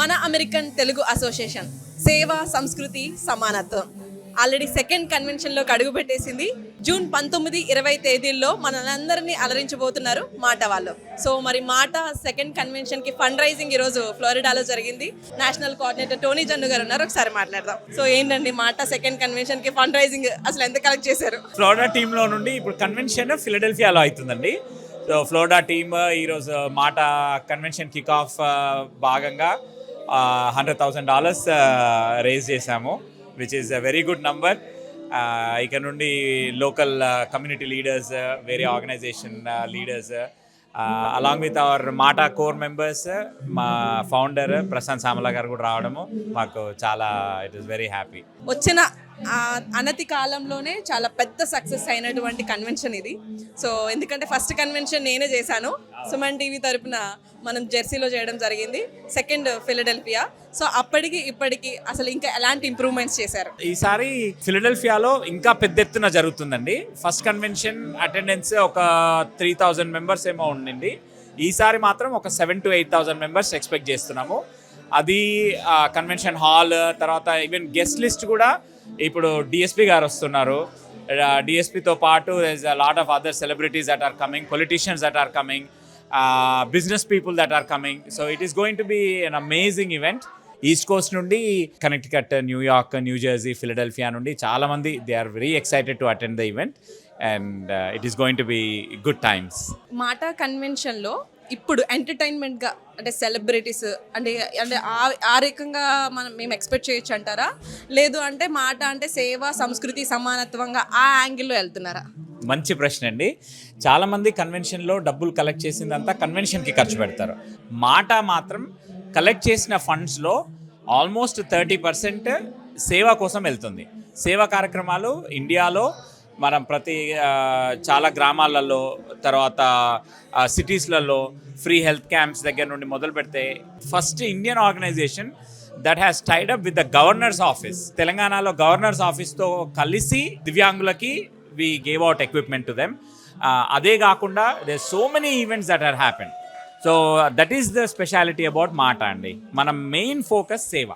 మన American Telugu association సేవ సంస్కృతి సమానత్వం ఆల్రెడీ సెకండ్ కన్వెన్షన్లోకి అడుగు పెట్టేసింది. జూన్ 19-20 తేదీల్లో మనలందరినీ అలరించబోతున్నారు మాట వాళ్ళు. సో మరి మాట సెకండ్ కన్వెన్షన్కి ఫండ్ రైజింగ్ ఈరోజు ఫ్లోరిడాలో జరిగింది. నేషనల్ కోఆర్డినేటర్ టోనీ జన్ను గారు ఉన్నారు, ఒకసారి మాట్లాడదాం. సో ఏంటండి మాట సెకండ్ కన్వెన్షన్కి ఫండ్ రైజింగ్ అసలు ఎంత కలెక్ట్ చేశారు? ఫ్లోరిడా టీంలో నుండి ఇప్పుడు కన్వెన్షన్ ఫిలడెల్ఫియాలో అవుతుందండి. సో ఫ్లోరిడా టీమ్ ఈరోజు మాట కన్వెన్షన్ కిక్ ఆఫ్ భాగంగా $100,000 రేజ్ చేశాము, which is a very good number. ఇక్కడ నుండి లోకల్ కమ్యూనిటీ లీడర్స్, వేరే organization leaders, along with our MATA core members, మా ఫౌండర్ ప్రశాంత్ సామలా గారు కూడా రావడము మాకు చాలా ఇట్ ఈస్ వెరీ హ్యాపీ. వచ్చిన అనతి కాలంలోనే చాలా పెద్ద సక్సెస్ అయినటువంటి కన్వెన్షన్ ఇది. సో ఎందుకంటే ఫస్ట్ కన్వెన్షన్ నేనే చేశాను, సుమన్ టీవీ తరపున మనం జెర్సీలో చేయడం జరిగింది, సెకండ్ ఫిలడెల్ఫియా. సో అప్పటికి ఇప్పటికి అసలు ఇంకా ఎలాంటి ఇంప్రూవ్మెంట్స్ చేశారు? ఈసారి ఫిలడెల్ఫియాలో ఇంకా పెద్ద ఎత్తున జరుగుతుందండి. ఫస్ట్ కన్వెన్షన్ అటెండెన్స్ ఒక 3,000 మెంబర్స్ ఏమో ఉండింది. ఈసారి మాత్రం ఒక 7,000 to 8,000 మెంబర్స్ ఎక్స్పెక్ట్ చేస్తున్నాము. అది కన్వెన్షన్ హాల్, తర్వాత ఈవెన్ గెస్ట్ లిస్ట్ కూడా ఇప్పుడు డిఎస్పీ గారు వస్తున్నారు. డిఎస్పీతో పాటు there's a lot of other celebrities that are coming, politicians that are coming, business people that are coming. So it is going to be an amazing event. East coast నుండి Connecticut, New York, New Jersey, Philadelphia నుండి చాలామంది they are very excited to attend the event and it is going to be good times. MATA కన్వెన్షన్లో ఇప్పుడు ఎంటర్టైన్మెంట్గా అంటే celebrities అంటే అంటే ఆ రకంగా మేము ఎక్స్పెక్ట్ చేయొచ్చు అంటారా? లేదు అంటే మాట అంటే సేవ సంస్కృతి సమానత్వంగా ఆ యాంగిల్లో వెళ్తున్నారా? మంచి ప్రశ్న అండి. చాలామంది కన్వెన్షన్లో డబ్బులు కలెక్ట్ చేసిందంతా కన్వెన్షన్కి ఖర్చు పెడతారు. మాట మాత్రం కలెక్ట్ చేసిన ఫండ్స్లో ఆల్మోస్ట్ 30% సేవ కోసం వెళ్తుంది. సేవా కార్యక్రమాలు ఇండియాలో మనం ప్రతి చాలా గ్రామాలలో, తర్వాత సిటీస్లలో ఫ్రీ హెల్త్ క్యాంప్స్ దగ్గర నుండి మొదలు పెడితే first Indian organization that has tied up with the governor's office. తెలంగాణలో గవర్నర్స్ ఆఫీస్తో కలిసి దివ్యాంగులకి we gave out equipment to them. అదే కాకుండా there so many events that are happen. So that is the specialty about MATA అండి. మన main focus సేవ.